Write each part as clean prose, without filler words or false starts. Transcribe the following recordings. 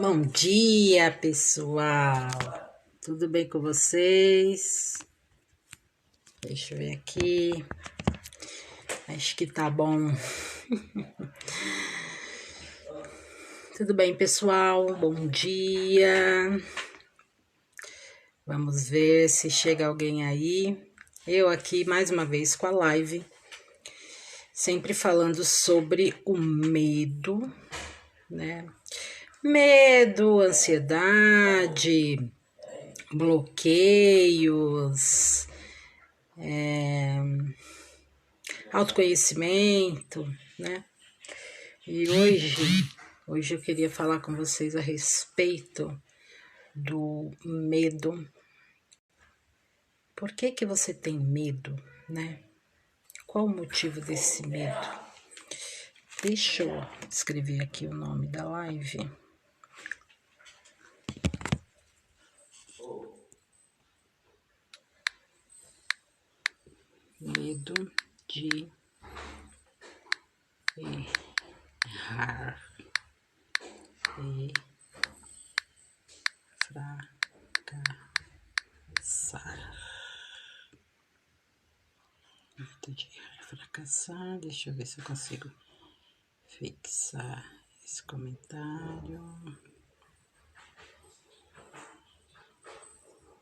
Bom dia, pessoal. Tudo bem com vocês? Deixa eu ver aqui. Acho que tá bom. Tudo bem, pessoal? Bom dia. Vamos ver se chega alguém aí. Eu aqui mais uma vez com a live, sempre falando sobre o medo, né? Medo, ansiedade, bloqueios, autoconhecimento, né? E hoje eu queria falar com vocês a respeito do medo. Por que você tem medo, né? Qual o motivo desse medo? Deixa eu escrever aqui o nome da live. Medo de errar e fracassar. Medo de errar e fracassar. Deixa eu ver se eu consigo fixar esse comentário.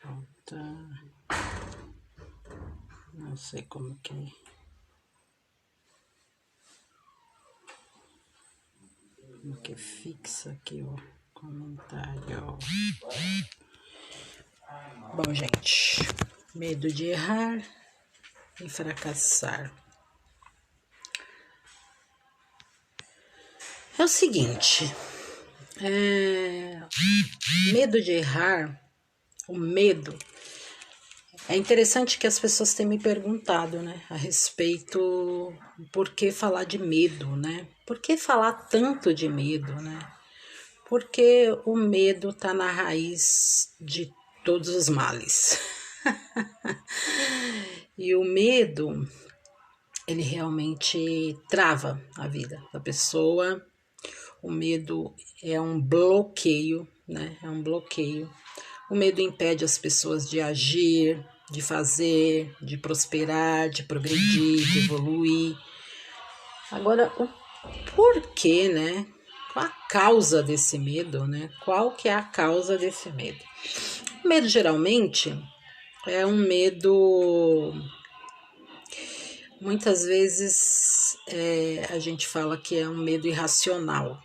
Voltar. Não sei como que fixa aqui o comentário. Bom, gente, medo de errar e fracassar. É o seguinte, medo de errar, o medo. É interessante que as pessoas têm me perguntado, né, a respeito por que falar de medo, né? Por que falar tanto de medo, né? Porque o medo tá na raiz de todos os males. E o medo, ele realmente trava a vida da pessoa. O medo é um bloqueio, né? É um bloqueio. O medo impede as pessoas de agir, de fazer, de prosperar, de progredir, de evoluir. Agora, o porquê, né? Qual a causa desse medo, né? Qual que é a causa desse medo? O medo, geralmente, é um medo... Muitas vezes, a gente fala que é um medo irracional.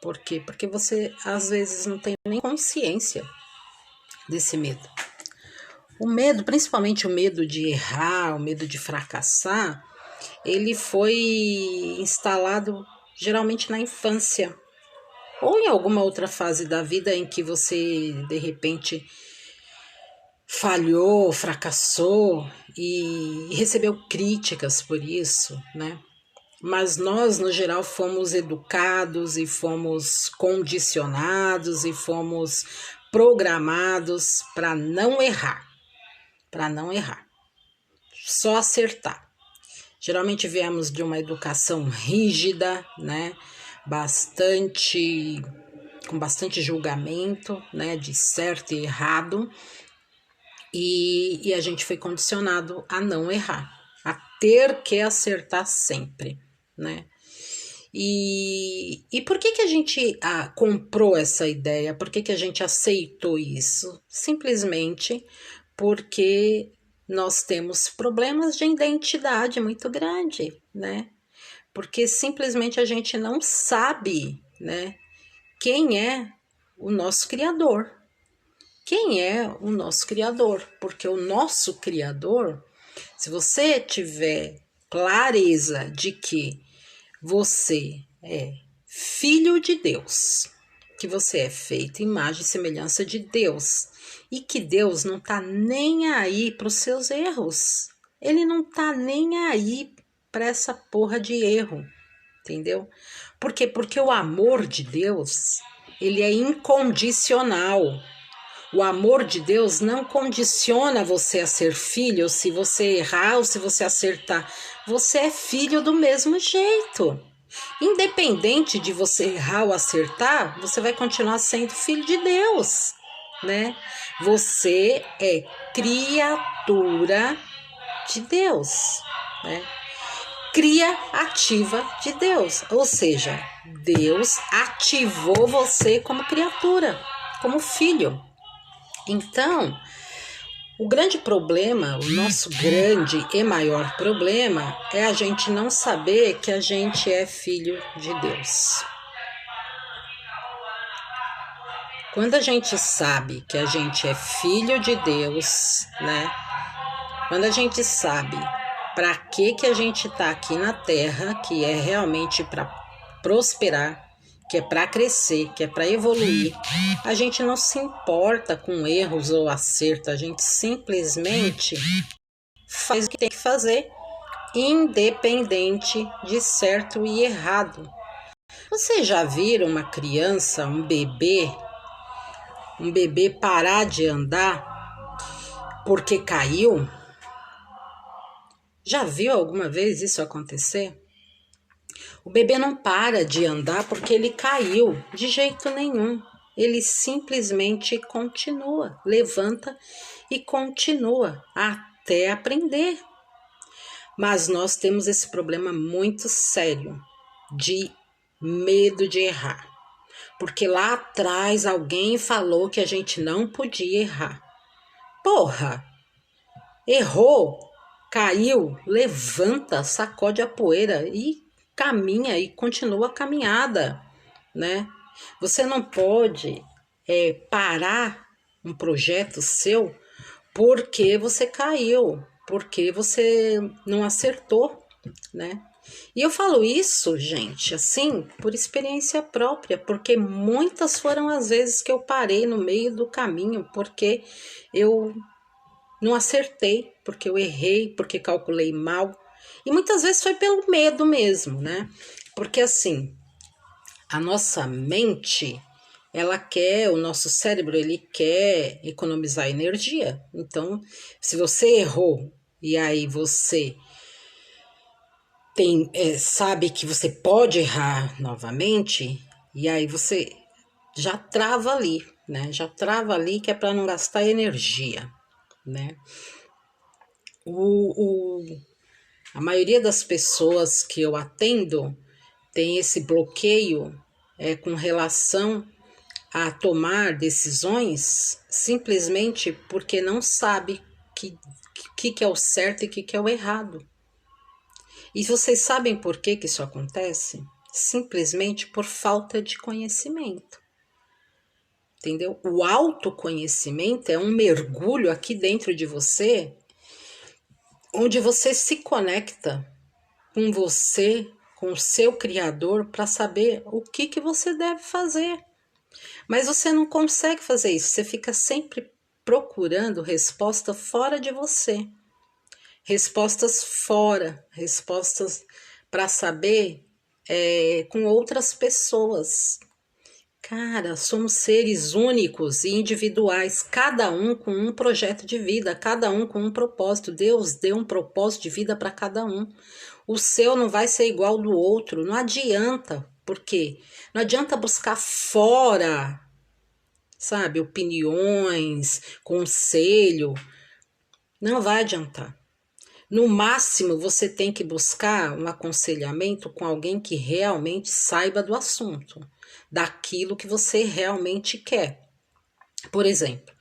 Por quê? Porque você, às vezes, não tem nem consciência desse medo. O medo, principalmente o medo de errar, o medo de fracassar, ele foi instalado geralmente na infância ou em alguma outra fase da vida em que você, de repente, falhou, fracassou e recebeu críticas por isso, né? Mas nós, no geral, fomos educados e fomos condicionados e fomos programados para não errar. Para não errar, só acertar. Geralmente viemos de uma educação rígida, né? Com bastante julgamento, né? De certo e errado. E a gente foi condicionado a não errar, a ter que acertar sempre, né? E por que a gente comprou essa ideia? Por que a gente aceitou isso? Simplesmente porque nós temos problemas de identidade muito grande, né? Porque simplesmente a gente não sabe, né, quem é o nosso Criador. Quem é o nosso Criador? Porque o nosso Criador, se você tiver clareza de que você é filho de Deus, que você é feito imagem e semelhança de Deus, e que Deus não tá nem aí para os seus erros. Ele não tá nem aí para essa porra de erro, entendeu? Por quê? Porque o amor de Deus, ele é incondicional. O amor de Deus não condiciona você a ser filho se você errar ou se você acertar. Você é filho do mesmo jeito. Independente de você errar ou acertar, você vai continuar sendo filho de Deus, né? Você é criatura de Deus, né? Cria ativa de Deus, ou seja, Deus ativou você como criatura, como filho. Então, o grande problema, o nosso grande e maior problema é a gente não saber que a gente é filho de Deus. Quando a gente sabe que a gente é filho de Deus, né? Quando a gente sabe para que a gente está aqui na Terra, que é realmente para prosperar, que é para crescer, que é para evoluir, a gente não se importa com erros ou acerto, a gente simplesmente faz o que tem que fazer, independente de certo e errado. Vocês já viram uma criança, um bebê parar de andar porque caiu? Já viu alguma vez isso acontecer? O bebê não para de andar porque ele caiu, de jeito nenhum. Ele simplesmente continua, levanta e continua até aprender. Mas nós temos esse problema muito sério de medo de errar. Porque lá atrás alguém falou que a gente não podia errar. Porra! Errou, caiu, levanta, sacode a poeira e caminha e continua a caminhada, né? Você não pode parar um projeto seu porque você caiu, porque você não acertou, né? E eu falo isso, gente, assim, por experiência própria, porque muitas foram as vezes que eu parei no meio do caminho, porque eu não acertei, porque eu errei, porque calculei mal. E muitas vezes foi pelo medo mesmo, né? Porque assim, a nossa mente, ela quer, o nosso cérebro, ele quer economizar energia. Então, se você errou e aí você sabe que você pode errar novamente, e aí você já trava ali, né? Já trava ali que é para não gastar energia, né? A maioria das pessoas que eu atendo tem esse bloqueio com relação a tomar decisões simplesmente porque não sabe que é o certo e que é o errado. E vocês sabem por que isso acontece? Simplesmente por falta de conhecimento. Entendeu? O autoconhecimento é um mergulho aqui dentro de você, onde você se conecta com você, com o seu criador, para saber o que você deve fazer. Mas você não consegue fazer isso, você fica sempre procurando resposta fora de você. Respostas fora, respostas para saber com outras pessoas. Cara, somos seres únicos e individuais, cada um com um projeto de vida, cada um com um propósito. Deus deu um propósito de vida para cada um. O seu não vai ser igual ao do outro, não adianta. Por quê? Não adianta buscar fora, sabe, opiniões, conselho. Não vai adiantar. No máximo, você tem que buscar um aconselhamento com alguém que realmente saiba do assunto, daquilo que você realmente quer. Por exemplo,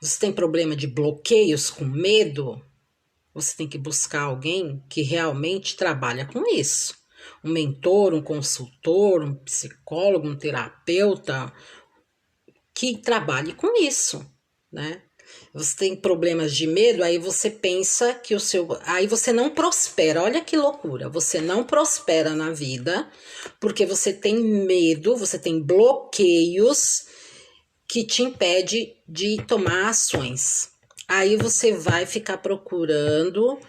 você tem problema de bloqueios com medo? Você tem que buscar alguém que realmente trabalha com isso. Um mentor, um consultor, um psicólogo, um terapeuta que trabalhe com isso, né? Você tem problemas de medo, aí você pensa que aí você não prospera. Olha que loucura, você não prospera na vida porque você tem medo, você tem bloqueios que te impede de tomar ações. Aí você vai ficar procurando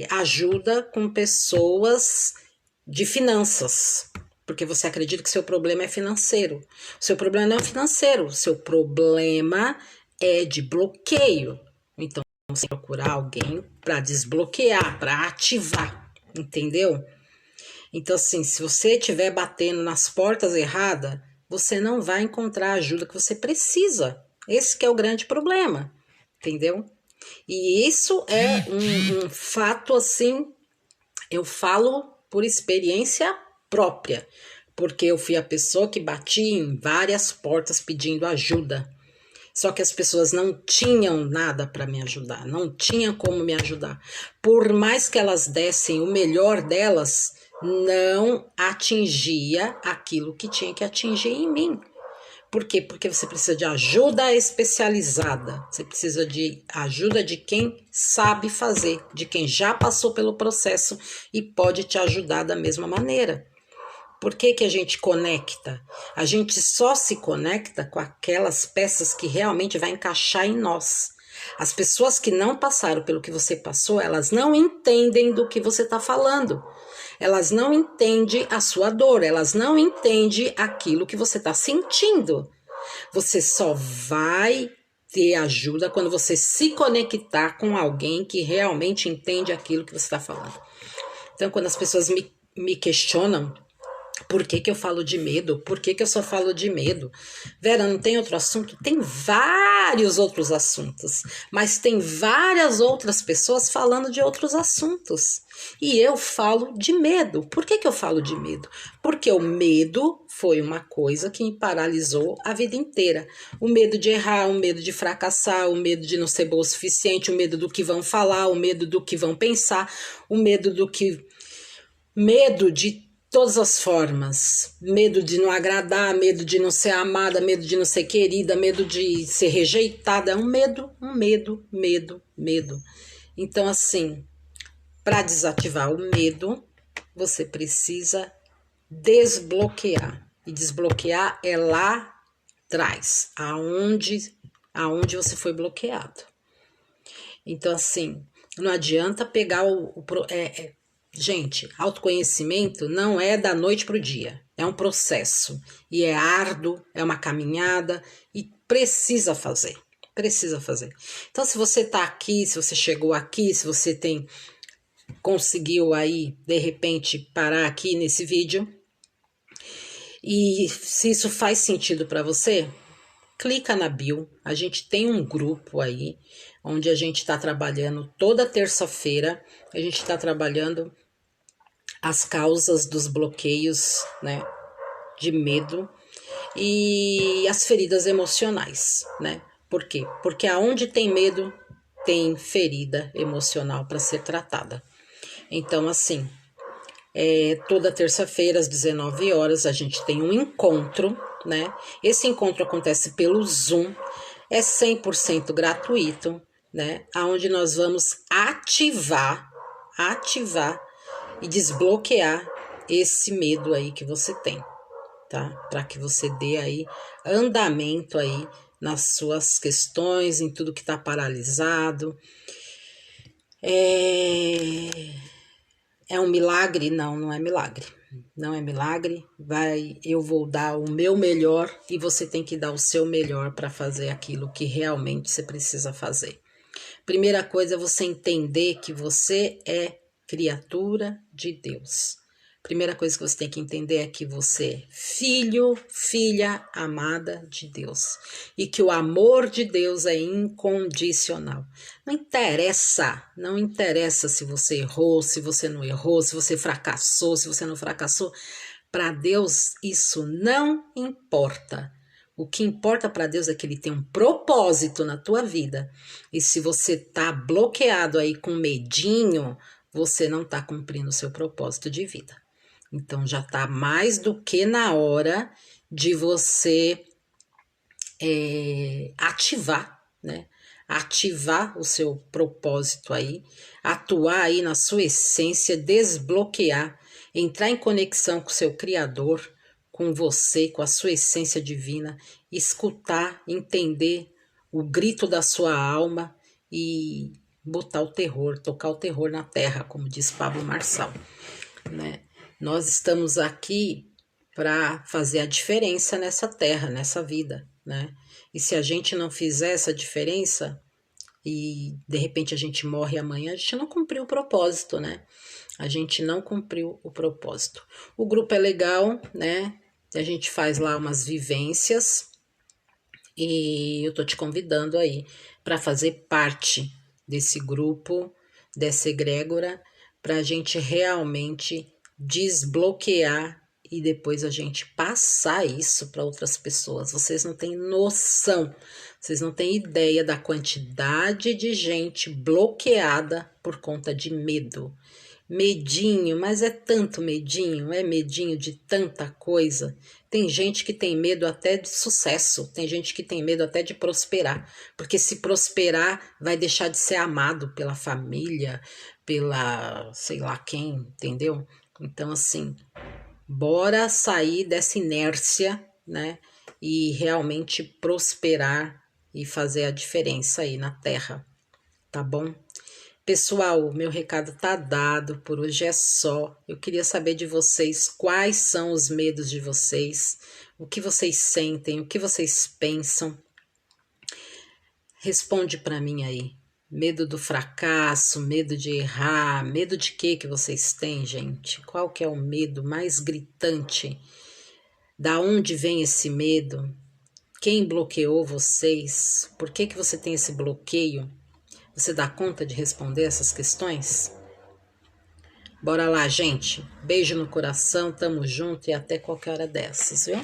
ajuda com pessoas de finanças, porque você acredita que seu problema é financeiro. O seu problema não é financeiro, o seu problema é de bloqueio. Então, você tem que procurar alguém para desbloquear, para ativar, entendeu? Então, assim, se você estiver batendo nas portas erradas, você não vai encontrar a ajuda que você precisa. Esse que é o grande problema, entendeu? E isso é um fato, assim, eu falo por experiência própria, porque eu fui a pessoa que bati em várias portas pedindo ajuda. Só que as pessoas não tinham nada para me ajudar, não tinham como me ajudar. Por mais que elas dessem o melhor delas, não atingia aquilo que tinha que atingir em mim. Por quê? Porque você precisa de ajuda especializada, você precisa de ajuda de quem sabe fazer, de quem já passou pelo processo e pode te ajudar da mesma maneira. Por que que a gente conecta? A gente só se conecta com aquelas peças que realmente vai encaixar em nós. As pessoas que não passaram pelo que você passou, elas não entendem do que você está falando. Elas não entendem a sua dor, elas não entendem aquilo que você está sentindo. Você só vai ter ajuda quando você se conectar com alguém que realmente entende aquilo que você está falando. Então, quando as pessoas me questionam, por que que eu falo de medo? Por que que eu só falo de medo? Vera, não tem outro assunto? Tem vários outros assuntos, mas tem várias outras pessoas falando de outros assuntos. E eu falo de medo. Por que que eu falo de medo? Porque o medo foi uma coisa que me paralisou a vida inteira. O medo de errar, o medo de fracassar, o medo de não ser boa o suficiente, o medo do que vão falar, o medo do que vão pensar, o medo do que... Medo de todas as formas, medo de não agradar, medo de não ser amada, medo de não ser querida, medo de ser rejeitada, é um medo, medo. Então, assim, para desativar o medo, você precisa desbloquear. E desbloquear é lá atrás, aonde você foi bloqueado. Então, assim, não adianta pegar gente, autoconhecimento não é da noite para o dia, é um processo e é árduo, é uma caminhada e precisa fazer. Então, se você está aqui, se você chegou aqui, se você conseguiu aí, de repente, parar aqui nesse vídeo e se isso faz sentido para você, clica na bio, a gente tem um grupo aí, onde a gente está trabalhando toda terça-feira, a gente está trabalhando as causas dos bloqueios, né, de medo e as feridas emocionais, né? Por quê? Porque aonde tem medo, tem ferida emocional para ser tratada. Então, assim, toda terça-feira, às 19 horas, a gente tem um encontro, né? Esse encontro acontece pelo Zoom, é 100% gratuito, né? Aonde nós vamos ativar e desbloquear esse medo aí que você tem, tá? Para que você dê aí andamento aí nas suas questões, em tudo que tá paralisado. É um milagre? Não, não é milagre. Não é milagre. Eu vou dar o meu melhor e você tem que dar o seu melhor para fazer aquilo que realmente você precisa fazer. Primeira coisa é você entender que você é criatura de Deus. Primeira coisa que você tem que entender é que você é filho, filha amada de Deus. E que o amor de Deus é incondicional. Não interessa se você errou, se você não errou, se você fracassou, se você não fracassou. Para Deus isso não importa. O que importa para Deus é que Ele tem um propósito na tua vida. E se você tá bloqueado aí com medinho, você não tá cumprindo o seu propósito de vida. Então já tá mais do que na hora de você ativar, né? Ativar o seu propósito aí, atuar aí na sua essência, desbloquear, entrar em conexão com o seu Criador, com você, com a sua essência divina, escutar, entender o grito da sua alma e botar o terror, tocar o terror na terra, como diz Pablo Marçal, né? Nós estamos aqui para fazer a diferença nessa terra, nessa vida, né? E se a gente não fizer essa diferença, e de repente a gente morre amanhã, a gente não cumpriu o propósito, né? A gente não cumpriu o propósito. O grupo é legal, né? A gente faz lá umas vivências e eu tô te convidando aí para fazer parte desse grupo, dessa egrégora, para a gente realmente desbloquear e depois a gente passar isso para outras pessoas. Vocês não têm noção, vocês não têm ideia da quantidade de gente bloqueada por conta de medo. Medinho, mas é tanto medinho, é medinho de tanta coisa. Tem gente que tem medo até de sucesso, tem gente que tem medo até de prosperar, porque se prosperar vai deixar de ser amado pela família, pela sei lá quem, entendeu? Então, assim, bora sair dessa inércia, né? E realmente prosperar e fazer a diferença aí na Terra, tá bom? Pessoal, o meu recado tá dado, por hoje é só. Eu queria saber de vocês quais são os medos de vocês, o que vocês sentem, o que vocês pensam. Responde para mim aí. Medo do fracasso, medo de errar, medo de quê que vocês têm, gente? Qual que é o medo mais gritante? Da onde vem esse medo? Quem bloqueou vocês? Por que que você tem esse bloqueio? Você dá conta de responder essas questões? Bora lá, gente. Beijo no coração, tamo junto e até qualquer hora dessas, viu?